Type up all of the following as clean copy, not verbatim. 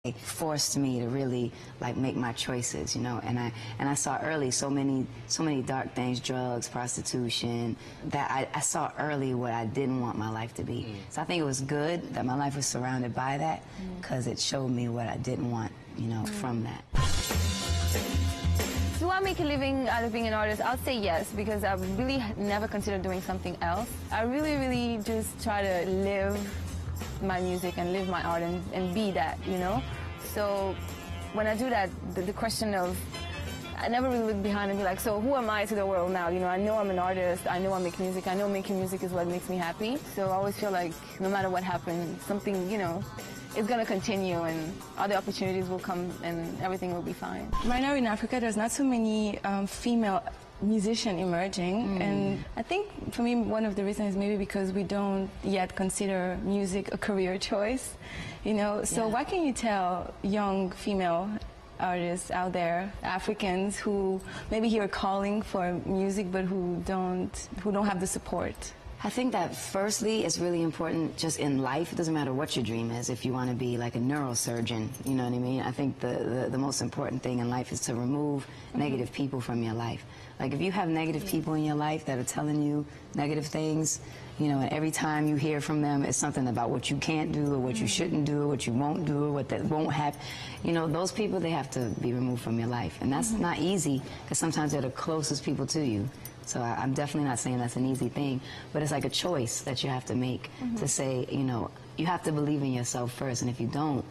It forced me to really like make my choices, you know, and I saw early so many dark things, drugs, prostitution, that I saw early what I didn't want my life to be. So I think it was good that my life was surrounded by that, because it showed me what I didn't want, you know, from that. Do I make a living out of being an artist? I'll say yes, because I really never considered doing something else. I really just try to live my music and live my art and be that, you know? So when I do that, the question of, I never really look behind and be like, so who am I to the world now? You know, I know I'm an artist, I know I make music, I know making music is what makes me happy. So I always feel like no matter what happens, something, you know, is going to continue and other opportunities will come and everything will be fine. Right now in Africa, there's not so many female musician emerging, and I think for me one of the reasons is maybe because we don't yet consider music a career choice, you know. So what can you tell young female artists out there, Africans who maybe hear a calling for music but who don't have the support? I think that firstly, it's really important just in life. It doesn't matter what your dream is. If you want to be like a neurosurgeon, you know what I mean? I think the most important thing in life is to remove negative people from your life. Like if you have negative people in your life that are telling you negative things, you know, and every time you hear from them, it's something about what you can't do or what you shouldn't do or what you won't do or what that won't happen. You know, those people, they have to be removed from your life. And that's not easy, because sometimes they're the closest people to you. So I'm definitely not saying that's an easy thing, but it's like a choice that you have to make to say, you know, you have to believe in yourself first, and if you don't,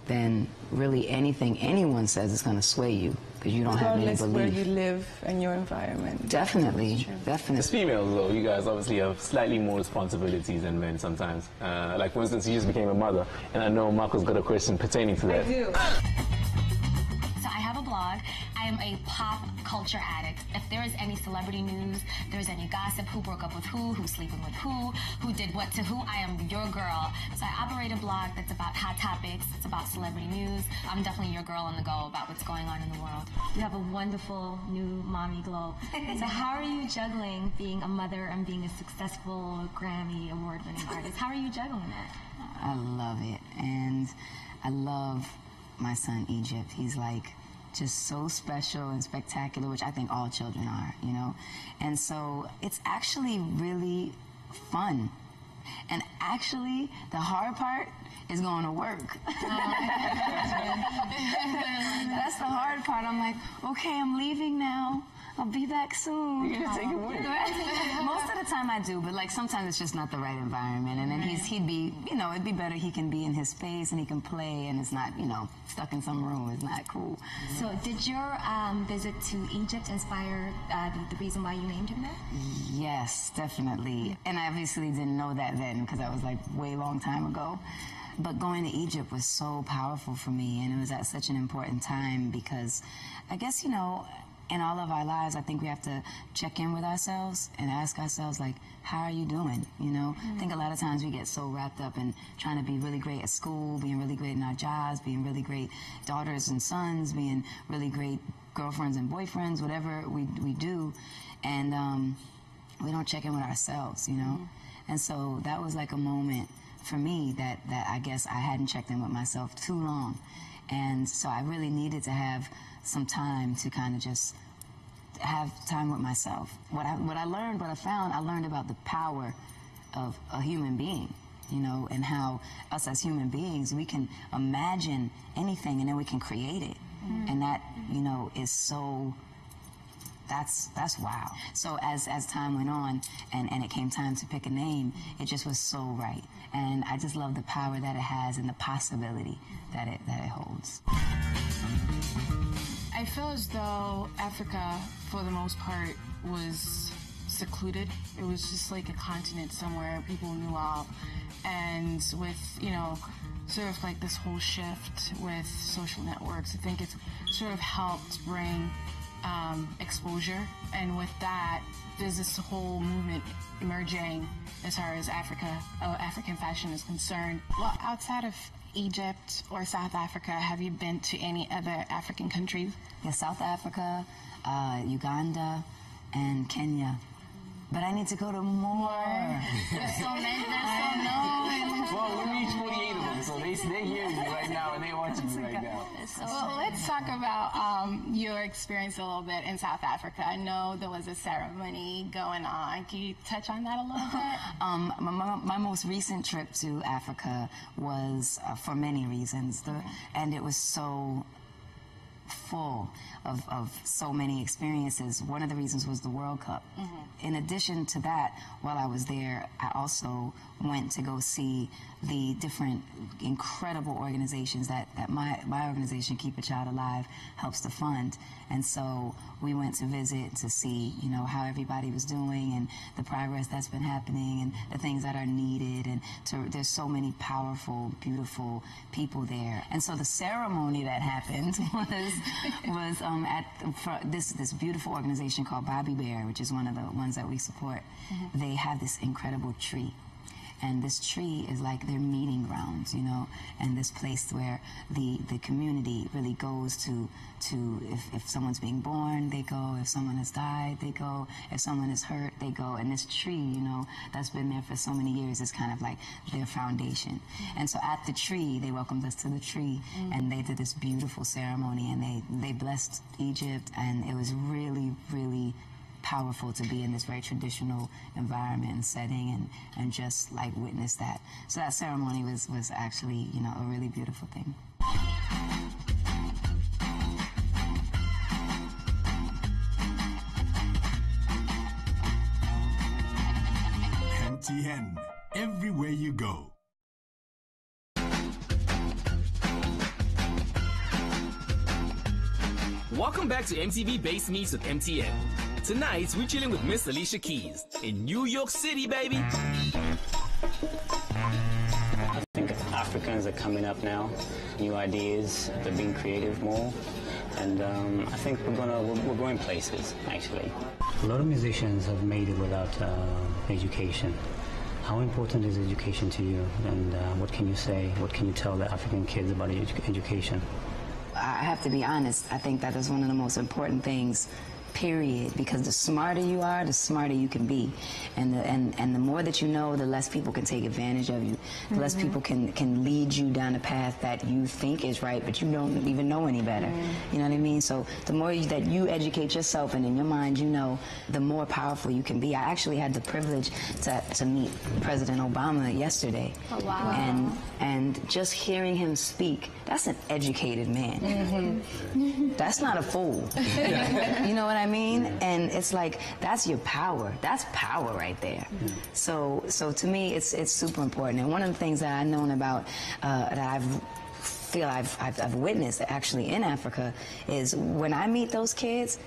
then really anything anyone says is going to sway you, because you don't have any belief. Where you live and your environment. Definitely, definitely. As females, though, you guys obviously have slightly more responsibilities than men sometimes. Like, for instance, you just became a mother, and I know Marco's got a question pertaining to that. I do. So I have a blog. I am a pop culture addict. If there is any celebrity news, there's any gossip, who broke up with who's sleeping with who did what to who, I am your girl. So I operate a blog that's about hot topics, it's about celebrity news. I'm definitely your girl on the go about what's going on in the world. You have a wonderful new mommy glow. So how are you juggling being a mother and being a successful Grammy award-winning artist? How are you juggling that? I love it, and I love my son Egypt. He's like just so special and spectacular, which I think all children are, you know. And so it's actually really fun. And actually, the hard part is going to work. That's the hard part. I'm like, okay, I'm leaving now. I'll be back soon. You're gonna take it with you. Most of the time I do, but like sometimes it's just not the right environment. And then he'd be, you know, it'd be better he can be in his space and he can play and it's not, you know, stuck in some room. It's not cool. So did your visit to Egypt inspire the reason why you named him that? Yes, definitely. And I obviously didn't know that then, because that was like way long time ago. But going to Egypt was so powerful for me, and it was at such an important time, because I guess, you know, in all of our lives, I think we have to check in with ourselves and ask ourselves, like, how are you doing? You know, I think a lot of times we get so wrapped up in trying to be really great at school, being really great in our jobs, being really great daughters and sons, being really great girlfriends and boyfriends, whatever we do, and we don't check in with ourselves, you know? And so that was like a moment for me that I guess I hadn't checked in with myself too long. And so I really needed to have some time to kind of just have time with myself. What I learned, what I found, I learned about the power of a human being, you know, and how us as human beings, we can imagine anything and then we can create it. And that, you know, is so, that's wow. So as time went on and it came time to pick a name, it just was so right. And I just love the power that it has and the possibility that it holds. I feel as though Africa, for the most part, was secluded. It was just like a continent somewhere people knew of. And with, you know, sort of like this whole shift with social networks, I think it's sort of helped bring exposure. And with that, there's this whole movement emerging as far as African fashion is concerned. Well, outside of Egypt or South Africa, have you been to any other African countries? Yeah, South Africa, Uganda, and Kenya. but I need to go to more. There's so many, there's so known. Well, we reached 48 of them, so they're hearing you right now and they're watching you right now. Well, let's talk about your experience a little bit in South Africa. I know there was a ceremony going on. Can you touch on that a little bit? My most recent trip to Africa was for many reasons, and it was so full of so many experiences. One of the reasons was the World Cup. In addition to that, while I was there, I also went to go see the different incredible organizations that my organization, Keep a Child Alive, helps to fund. And so we went to visit to see, you know, how everybody was doing and the progress that's been happening and the things that are needed. And there's so many powerful, beautiful people there. And so the ceremony that happened was at this beautiful organization called Bobby Bear, which is one of the ones that we support. They have this incredible tree. And this tree is like their meeting grounds, you know, and this place where the community really goes to if someone's being born, they go. If someone has died, they go. If someone is hurt, they go. And this tree, you know, that's been there for so many years is kind of like their foundation. And so at the tree, they welcomed us to the tree, and they did this beautiful ceremony, and they blessed Egypt, and it was really, really powerful to be in this very traditional environment and setting and just like witness that. So that ceremony was actually, you know, a really beautiful thing. MTN, everywhere you go. Welcome back to MTV Base Meets with MTN. Tonight, we're chilling with Miss Alicia Keys in New York City, baby. I think Africans are coming up now, new ideas, they're being creative more, and I think we're going places, actually. A lot of musicians have made it without education. How important is education to you, and what can you say, what can you tell the African kids about education? I have to be honest, I think that is one of the most important things, period, because the smarter you are, the smarter you can be. And the more that you know, the less people can take advantage of you. The less people can lead you down a path that you think is right, but you don't even know any better. You know what I mean? So the more that you educate yourself and in your mind you know, the more powerful you can be. I actually had the privilege to meet President Obama yesterday. Oh, wow. And just hearing him speak, that's an educated man. That's not a fool. You know what I mean? And it's like, that's your power. That's power right there. So to me, it's super important. And one of the things that I've known about, that I've witnessed actually in Africa, is when I meet those kids,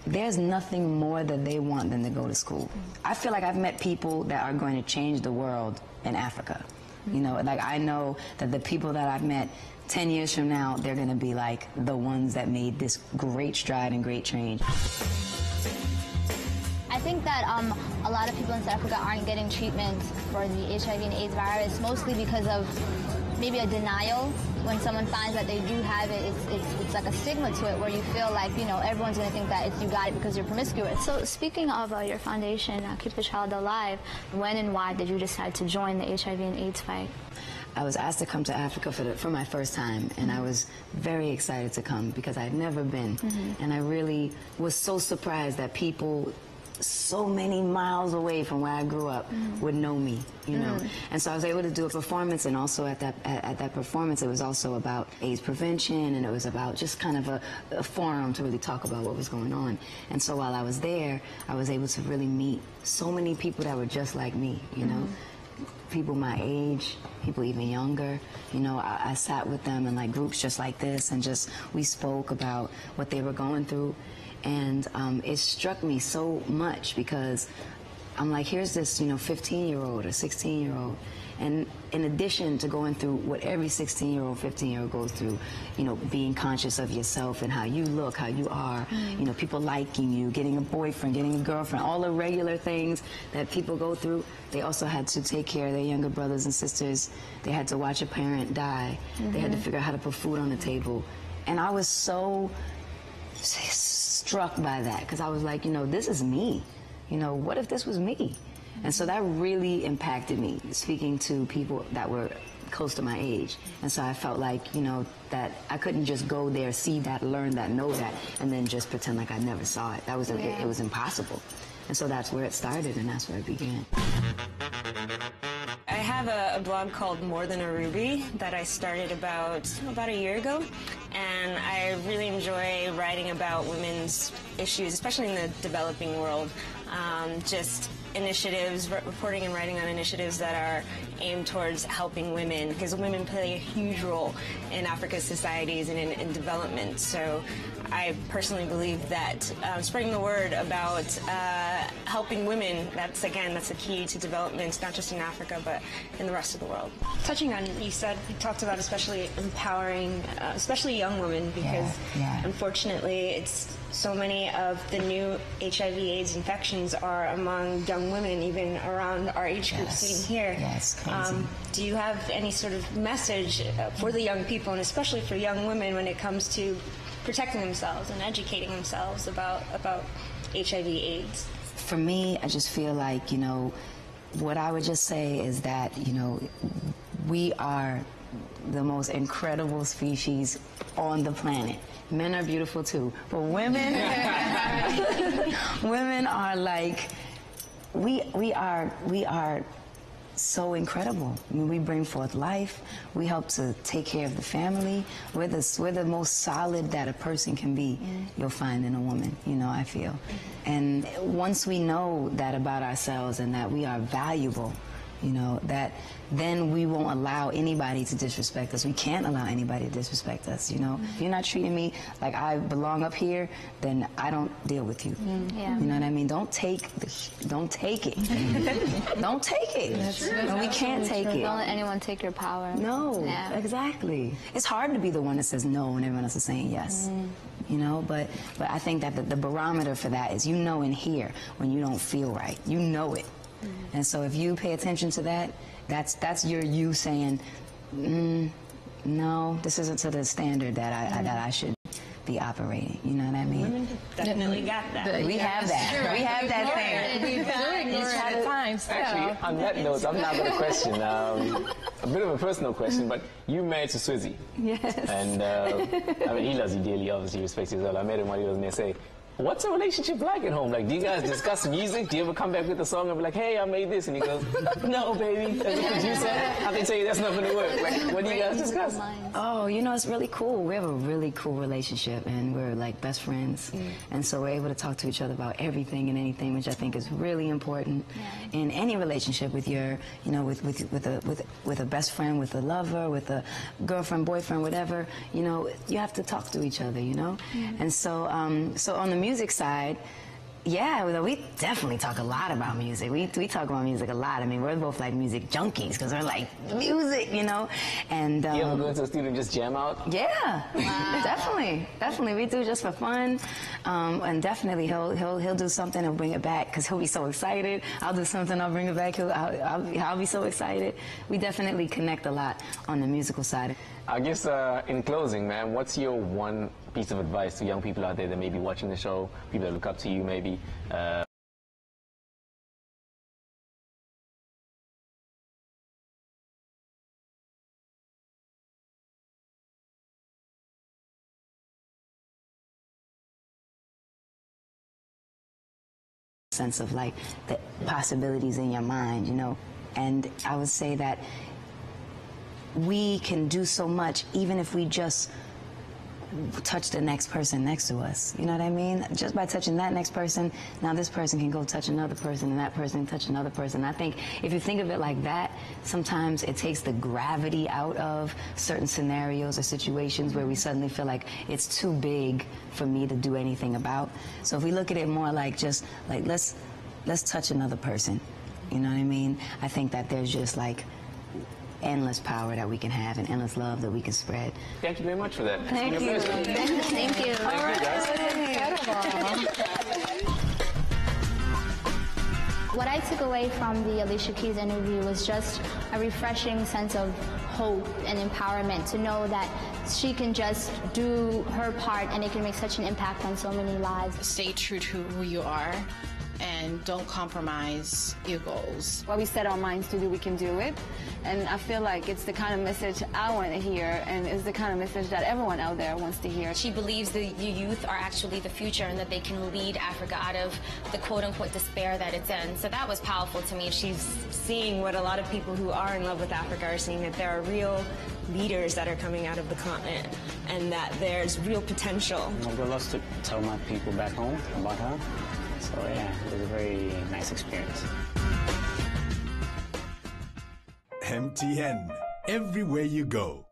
there's nothing more that they want than to go to school. I feel like I've met people that are going to change the world in Africa. You know, like I know that the people that I've met 10 years from now, they're going to be like the ones that made this great stride and great change. I think that a lot of people in South Africa aren't getting treatment for the HIV and AIDS virus, mostly because of maybe a denial. When someone finds that they do have it, it's like a stigma to it, where you feel like, you know, everyone's going to think that you got it because you're promiscuous. So speaking of your foundation, Keep the Child Alive, when and why did you decide to join the HIV and AIDS fight? I was asked to come to Africa for my first time, and I was very excited to come because I'd never been. And I really was so surprised that people so many miles away from where I grew up would know me, you know. And so I was able to do a performance, and also at that performance, it was also about AIDS prevention, and it was about just kind of a forum to really talk about what was going on. And so while I was there, I was able to really meet so many people that were just like me, you know. People my age, people even younger. You know, I sat with them in like groups just like this, and just we spoke about what they were going through. And it struck me so much because I'm like, here's this, you know, 15-year-old or 16-year-old. And in addition to going through what every 16-year-old, 15-year-old goes through, you know, being conscious of yourself and how you look, how you are, you know, people liking you, getting a boyfriend, getting a girlfriend, all the regular things that people go through, they also had to take care of their younger brothers and sisters. They had to watch a parent die. They had to figure out how to put food on the table. And I was so struck by that, because I was like, you know, this is me. you know, what if this was me? And so that really impacted me, speaking to people that were close to my age. And so I felt like, you know, that I couldn't just go there, see that, learn that, know that, and then just pretend like I never saw it. That was it was impossible. And so that's where it started, and that's where it began. I have a blog called More Than a Ruby that I started about a year ago, and I really enjoy writing about women's issues, especially in the developing world. Just initiatives, reporting and writing on initiatives that are aimed towards helping women, because women play a huge role in Africa's societies and in development. So I personally believe that spreading the word about helping women, that's the key to development, not just in Africa, but in the rest of the world. Touching on, you talked about especially empowering, especially young women, because unfortunately it's so many of the new HIV/AIDS infections are among young women, even around our age group sitting here. Yes, crazy. Do you have any sort of message for the young people, and especially for young women, when it comes to protecting themselves and educating themselves about HIV/AIDS? For me, I just feel like, you know, what I would just say is that, you know, we are the most incredible species on the planet. Men are beautiful too, but women, women are like, we are so incredible. I mean, we bring forth life. We help to take care of the family. We're the most solid that a person can be. You'll find in a woman, you know, I feel. And once we know that about ourselves and that we are valuable, you know, that then we won't allow anybody to disrespect us. We can't allow anybody to disrespect us, you know. If you're not treating me like I belong up here, then I don't deal with you. Yeah. You know what I mean? Don't take it. Don't take it. No, we can't take it. Don't let anyone take your power. No, exactly. It's hard to be the one that says no when everyone else is saying yes. You know, but I think that the barometer for that is, you know, in here when you don't feel right. You know it. And so if you pay attention to that, that's you saying, no, this isn't to the standard that I should be operating. You know what I mean? Women definitely got that. We have that. We have that thing. We ignore it at times. Actually, on that note, I'm now going to question, a bit of a personal question, but you married to Swizzy. Yes. And, I mean, he loves you dearly, obviously, respects you as well. I met him while he was in SA. What's a relationship like at home? Like, do you guys discuss music? Do you ever come back with a song and be like, hey, I made this? And he goes, no, baby. As a producer, I can tell you that's not going to work. Like, what do you guys discuss? Oh, you know, it's really cool. We have a really cool relationship, and we're like best friends. And so we're able to talk to each other about everything and anything, which I think is really important in any relationship with your, you know, with a best friend, with a lover, with a girlfriend, boyfriend, whatever. You know, you have to talk to each other, you know? And so, so on the music side, yeah, we definitely talk a lot about music. We talk about music a lot. I mean, we're both like music junkies because we're like music, you know. And you ever go into the studio and just jam out? Yeah, definitely. We do just for fun, and definitely he'll do something and bring it back because he'll be so excited. I'll do something, I'll bring it back. I'll be so excited. We definitely connect a lot on the musical side. I guess in closing, man, what's your one piece of advice to young people out there that may be watching the show, people that look up to you maybe? Sense of like the possibilities in your mind, you know. And I would say that we can do so much even if we just touch the next person next to us. You know what I mean? Just by touching that next person, now this person can go touch another person, and that person can touch another person. I think if you think of it like that, sometimes it takes the gravity out of certain scenarios or situations where we suddenly feel like it's too big for me to do anything about. So if we look at it more like just like let's touch another person. You know what I mean? I think that there's just like endless power that we can have and endless love that we can spread. Thank you very much for that. Thank you. Thank you. All right. What I took away from the Alicia Keys interview was just a refreshing sense of hope and empowerment to know that she can just do her part and it can make such an impact on so many lives. Stay true to who you are. and don't compromise your goals. What we set our minds to do, we can do it. And I feel like it's the kind of message I want to hear, and it's the kind of message that everyone out there wants to hear. She believes the youth are actually the future and that they can lead Africa out of the quote-unquote despair that it's in. So that was powerful to me. She's seeing what a lot of people who are in love with Africa are seeing, that there are real leaders that are coming out of the continent and that there's real potential. I've got lots to tell my people back home about her. So yeah, it was a very nice experience. MTN, everywhere you go.